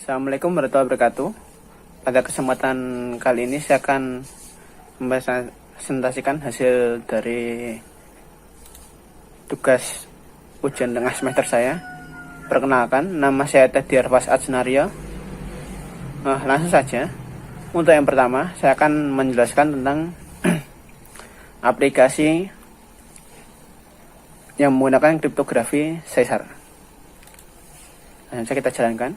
Assalamualaikum warahmatullahi wabarakatuh. Pada kesempatan kali ini saya akan mempresentasikan hasil dari tugas ujian tengah semester saya. Perkenalkan, nama saya Teddy Arfas Adsnario. Langsung saja. Untuk yang pertama, saya akan menjelaskan tentang aplikasi yang menggunakan kriptografi Caesar. Langsung saja kita jalankan.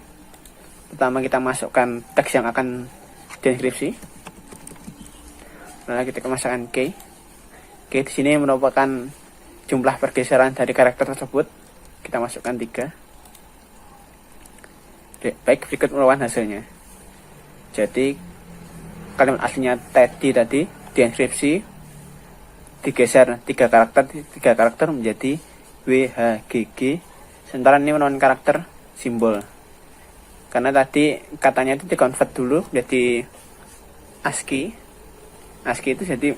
Pertama kita masukkan teks yang akan dienkripsi. Lalu kita masukkan key. Key di sini merupakan jumlah pergeseran dari karakter tersebut. Kita masukkan 3. Baik, berikut merupakan hasilnya. Jadi kalimat aslinya Teddy tadi dienkripsi, digeser 3 karakter menjadi WHGG. Sementara ini merupakan karakter simbol. Karena tadi katanya itu dikonvert dulu jadi ASCII. ASCII itu jadi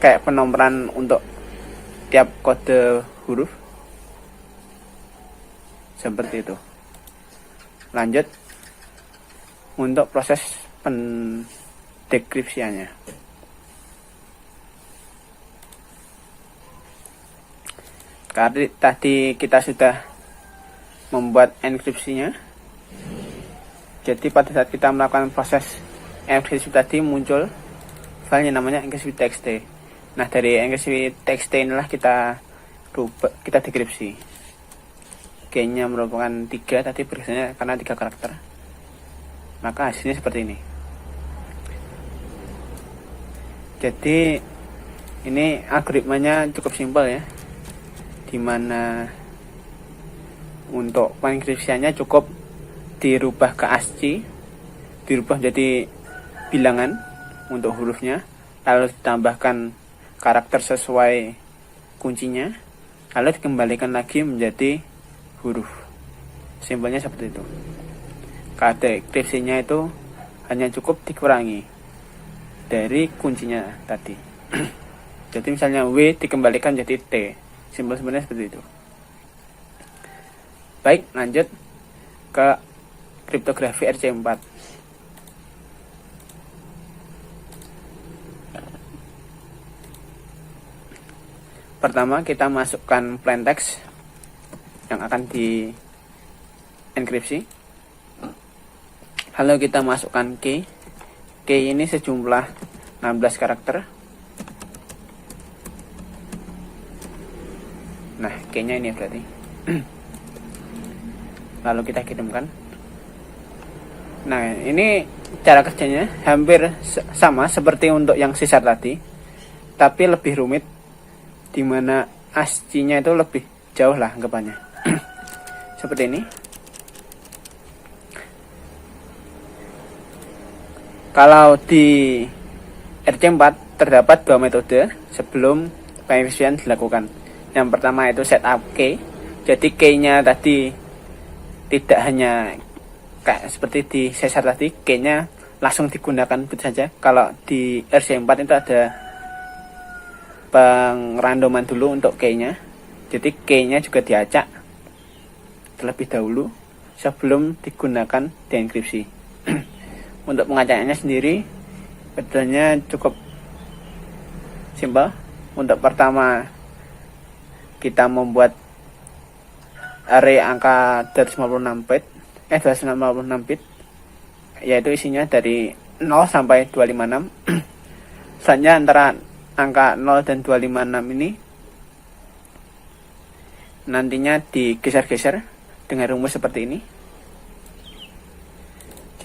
kayak penomoran untuk tiap kode huruf. Seperti itu. Lanjut untuk proses pendekripsiannya. Karena tadi kita sudah membuat enkripsinya. Jadi pada saat kita melakukan proses enkripsi tadi muncul file yang namanya enkripsi.txt. Nah, dari enkripsi.txt inilah kita dekripsi. Key-nya merupakan 3, tadi bergesernya karena 3 karakter. Maka hasilnya seperti ini. Jadi ini algoritmanya cukup simpel ya. Dimana untuk pengenkripsiannya cukup dirubah ke ASCII, dirubah jadi bilangan untuk hurufnya, lalu ditambahkan karakter sesuai kuncinya, lalu dikembalikan lagi menjadi huruf. Simpelnya seperti itu. Dekripsinya itu hanya cukup dikurangi dari kuncinya tadi. Jadi misalnya W dikembalikan jadi T. Simpel-simpelnya seperti itu. Baik, lanjut ke kriptografi RC4. Pertama kita masukkan plain text yang akan di enkripsi. Lalu kita masukkan key. Key ini sejumlah 16 karakter. Nah, key-nya ini berarti. Lalu kita kirimkan. Nah, ini cara kerjanya hampir sama seperti untuk yang Caesar tadi, tapi lebih rumit, dimana ASCII-nya itu lebih jauh lah anggapannya. Seperti ini. Kalau di RC4 terdapat 2 metode sebelum pengekripsian dilakukan. Yang pertama itu setup key. Jadi key-nya tadi tidak hanya kayak seperti di Caesar tadi, key-nya langsung digunakan begitu saja. Kalau di RC4 itu ada pengrandoman dulu untuk key-nya. Jadi key-nya juga diacak terlebih dahulu sebelum digunakan dienkripsi. Untuk pengacakannya sendiri metodenya cukup simpel. Untuk pertama kita membuat array angka 256 bit, yaitu isinya dari 0 sampai 256. Selanjutnya antara angka 0 dan 256 ini nantinya digeser-geser dengan rumus seperti ini.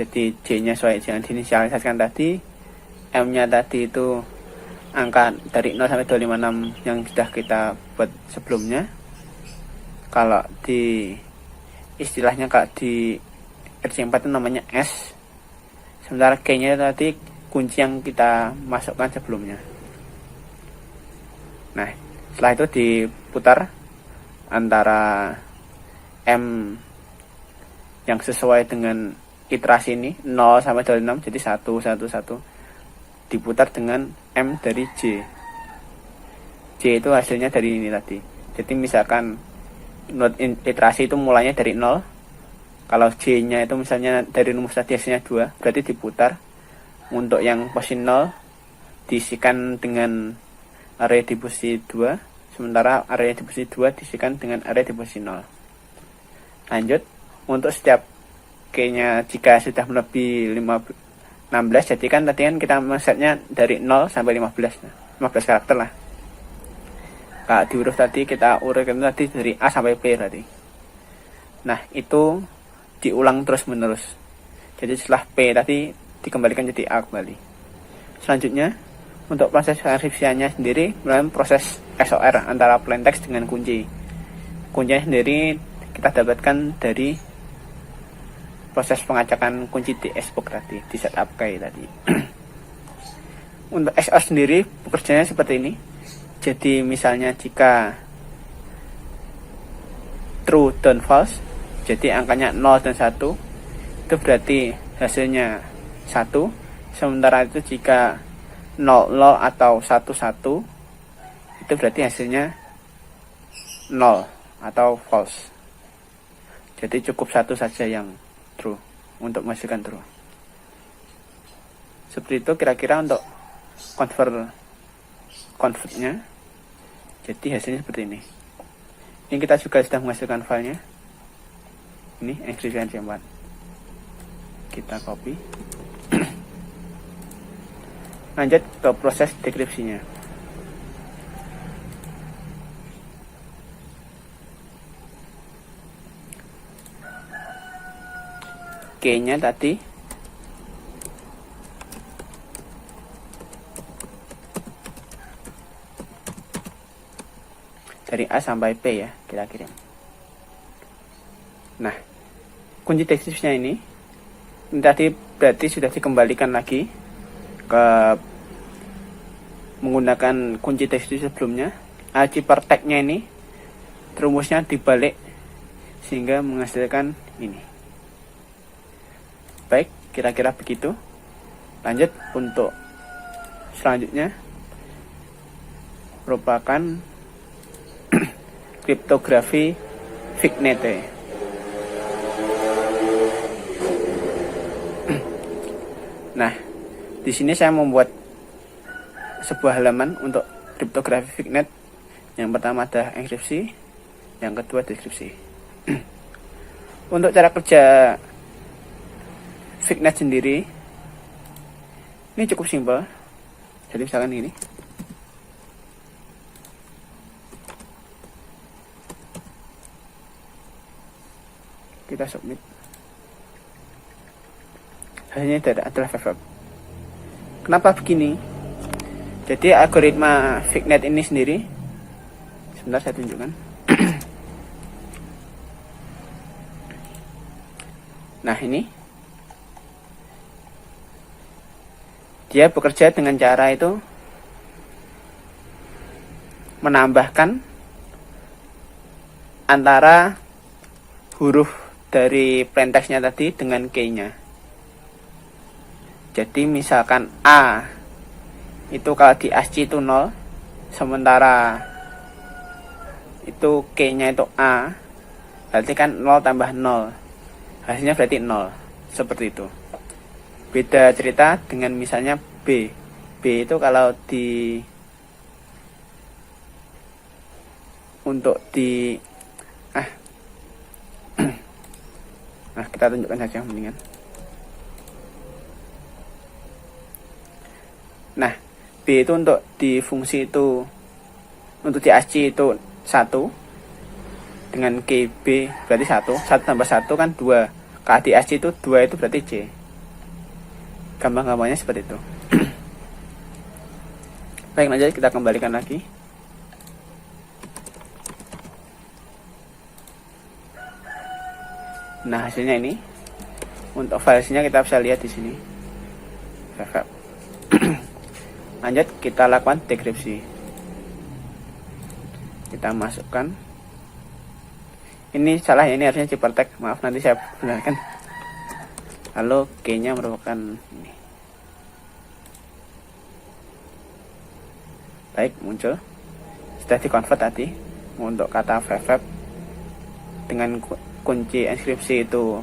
Jadi J-nya sesuai yang diinisialisasikan tadi, M-nya tadi itu angka dari 0 sampai 256 yang sudah kita buat sebelumnya. Kalau di istilahnya kalau di RC4 itu namanya S. Sementara K-nya tadi kunci yang kita masukkan sebelumnya. Nah, setelah itu diputar antara M yang sesuai dengan iterasi ini 0 sampai 26, jadi 1 1 1 diputar dengan M dari J. J itu hasilnya dari ini tadi. Jadi misalkan node iterasi itu mulainya dari 0, Kalau J-nya itu misalnya dari rumus tadi hasilnya 2, berarti diputar. Untuk yang posisi 0 diisikan dengan array di posisi 2, sementara array di posisi 2 diisikan dengan array di posisi 0. Lanjut, untuk setiap K-nya jika sudah melebihi 16, jadi kan tadi kan kita setnya dari 0 sampai 15, 15 karakter lah. Kalau di huruf tadi kita urutkan tadi dari A sampai P tadi. Nah, itu diulang terus menerus. Jadi setelah P tadi dikembalikan jadi A kembali. Selanjutnya, untuk proses pengekripsiannya sendiri melalui proses XOR antara plaintext dengan kunci. Kuncinya sendiri kita dapatkan dari proses pengacakan kunci di Xbox tadi, di setup key tadi. Untuk XOR sendiri bekerjanya seperti ini. Jadi misalnya jika true dan false, jadi angkanya 0 dan 1, itu berarti hasilnya 1. Sementara itu jika 0 0 atau 1 1, itu berarti hasilnya 0 atau false. Jadi cukup satu saja yang true untuk menghasilkan true. Seperti itu kira-kira untuk convertnya. Jadi hasilnya seperti ini. Ini kita juga sudah menghasilkan filenya. Ini enkripsi 4. Kita copy. Lanjut ke proses dekripsinya. K-nya tadi dari A sampai P ya, kita kirim. Nah, kunci dekripsinya ini tadi berarti sudah dikembalikan lagi ke menggunakan kunci dekripsi sebelumnya. Cipher tag-nya ini rumusnya dibalik sehingga menghasilkan ini. Baik, kira-kira begitu. Lanjut untuk selanjutnya merupakan kriptografi Fignet. Nah, di sini saya membuat sebuah halaman untuk kriptografi Fignet. Yang pertama ada enkripsi, yang kedua deskripsi. Untuk cara kerja Fignet sendiri ini cukup simpel. Jadi misalkan ini, kita submit, hasilnya adalah FFF. Kenapa begini? Jadi algoritma Fignet ini sendiri, sebentar saya tunjukkan. Nah, ini dia bekerja dengan cara itu menambahkan antara huruf dari plaintext-nya tadi dengan key-nya. Jadi misalkan A itu kalau di ASCII itu 0, sementara itu key-nya itu A, berarti kan 0 tambah 0, hasilnya berarti 0. Seperti itu. Beda cerita dengan misalnya B. B itu kalau untuk di nah, kita tunjukkan saja mendingan. Nah, B itu untuk di fungsi itu, untuk di ASCII itu 1 dengan KB berarti 1 tambah 1 kan 2. Kalau di ASCII itu 2 itu berarti C. Gampang-gampangnya seperti itu. Baik, lanjut kita kembalikan lagi. Nah, hasilnya ini. Untuk filenya kita bisa lihat di sini. Lanjut kita lakukan dekripsi. Kita masukkan. Ini salah ya, ini harusnya cipher tag. Maaf, nanti saya benarkan. Lalu K-nya merupakan ini. Baik, muncul. Sudah dikonvert tadi untuk kata FFF dengan kunci enkripsi itu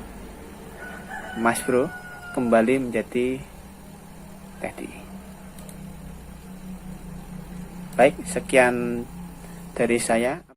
Mas Bro kembali menjadi tadi. Baik, sekian dari saya.